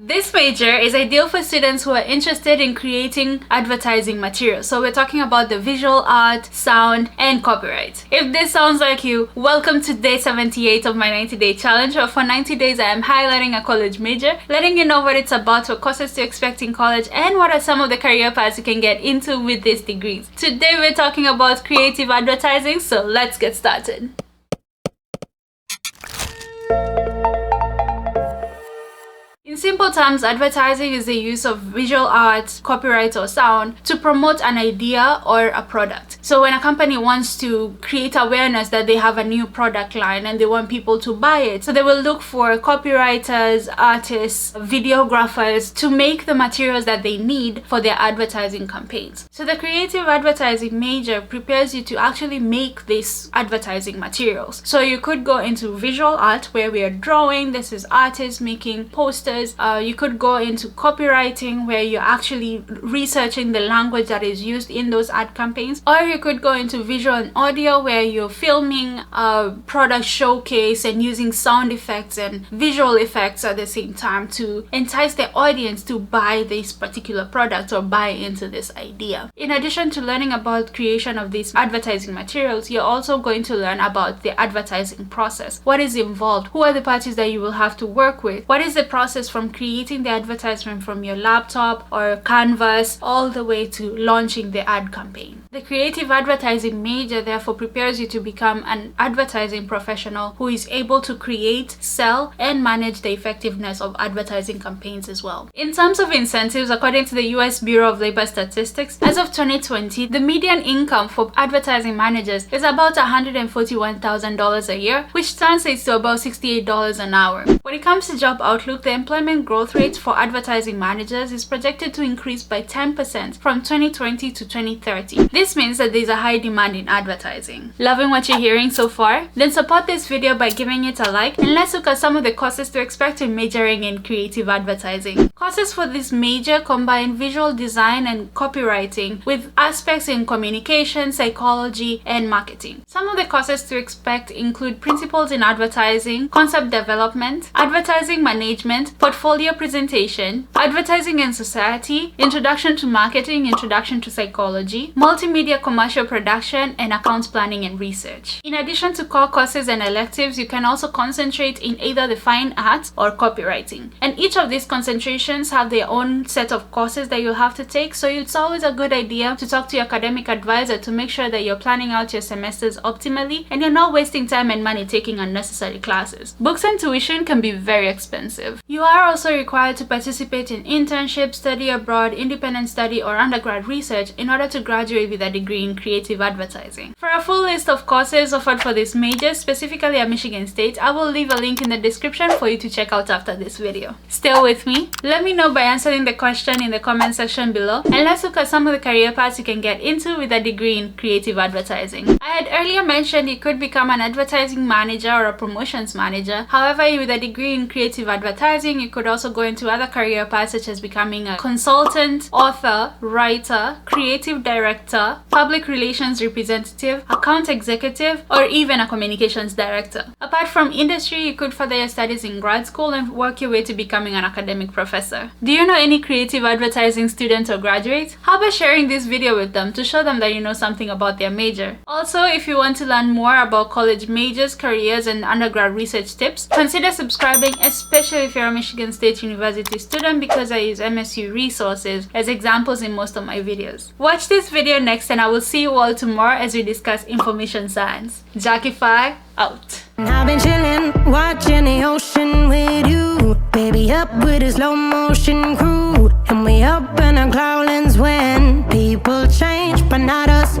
This major is ideal for students who are interested in creating advertising materials. So we're talking about the visual art, sound, and copyright. If this sounds like you, welcome to day 78 of my 90-day challenge. For 90 days, I am highlighting a college major, letting you know what it's about, what courses to expect in college, and what are some of the career paths you can get into with these degrees. Today, we're talking about creative advertising, so let's get started. In simple terms, advertising is the use of visual art, copyright, or sound to promote an idea or a product. So when a company wants to create awareness that they have a new product line and they want people to buy it, so they will look for copywriters, artists, videographers to make the materials that they need for their advertising campaigns. So the creative advertising major prepares you to actually make these advertising materials. So you could go into visual art where we are drawing. This is artists making posters. You could go into copywriting where you're actually researching the language that is used in those ad campaigns, or you could go into visual and audio where you're filming a product showcase and using sound effects and visual effects at the same time to entice the audience to buy this particular product or buy into this idea. In addition to learning about creation of these advertising materials, you're also going to learn about the advertising process. What is involved? Who are the parties that you will have to work with? What is the process from creating the advertisement from your laptop or canvas all the way to launching the ad campaign? The creative advertising major therefore prepares you to become an advertising professional who is able to create, sell, and manage the effectiveness of advertising campaigns as well. In terms of incentives, according to the US Bureau of Labor Statistics, as of 2020, the median income for advertising managers is about $141,000 a year, which translates to about $68 an hour. When it comes to job outlook, the employment growth rate for advertising managers is projected to increase by 10% from 2020 to 2030. This means that there's a high demand in advertising. Loving what you're hearing so far? Then support this video by giving it a like, and let's look at some of the courses to expect in majoring in creative advertising. Courses for this major combine visual design and copywriting with aspects in communication, psychology, and marketing. Some of the courses to expect include principles in advertising, concept development, advertising management, portfolio presentation, advertising and society, introduction to marketing, introduction to psychology, multimedia commercial production, and accounts planning and research. In addition to core courses and electives, you can also concentrate in either the fine arts or copywriting. And each of these concentrations have their own set of courses that you'll have to take, so it's always a good idea to talk to your academic advisor to make sure that you're planning out your semesters optimally and you're not wasting time and money taking unnecessary classes. Books and tuition can be very expensive. You are also required to participate in internships, study abroad, independent study, or undergrad research in order to graduate with a degree in creative advertising. For a full list of courses offered for this major, specifically at Michigan State, I will leave a link in the description for you to check out after this video. Still with me? Let me know by answering the question in the comment section below, and let's look at some of the career paths you can get into with a degree in creative advertising. I had earlier mentioned you could become an advertising manager or a promotions manager. However, with a degree in creative advertising, you could also go into other career paths such as becoming a consultant, author, writer, creative director, public relations representative, account executive, or even a communications director. Apart from industry, you could further your studies in grad school and work your way to becoming an academic professor. Do you know any creative advertising students or graduates? How about sharing this video with them to show them that you know something about their major? Also, if you want to learn more about college majors, careers, and undergrad research tips, consider subscribing, especially if you're a Michigan State University student, because I use MSU resources as examples in most of my videos. Watch this video next, and I will see you all tomorrow as we discuss information science. Jacqify out. I've been chilling, watching the ocean with you, baby, up with a slow motion crew, and we up in our clouds when people change.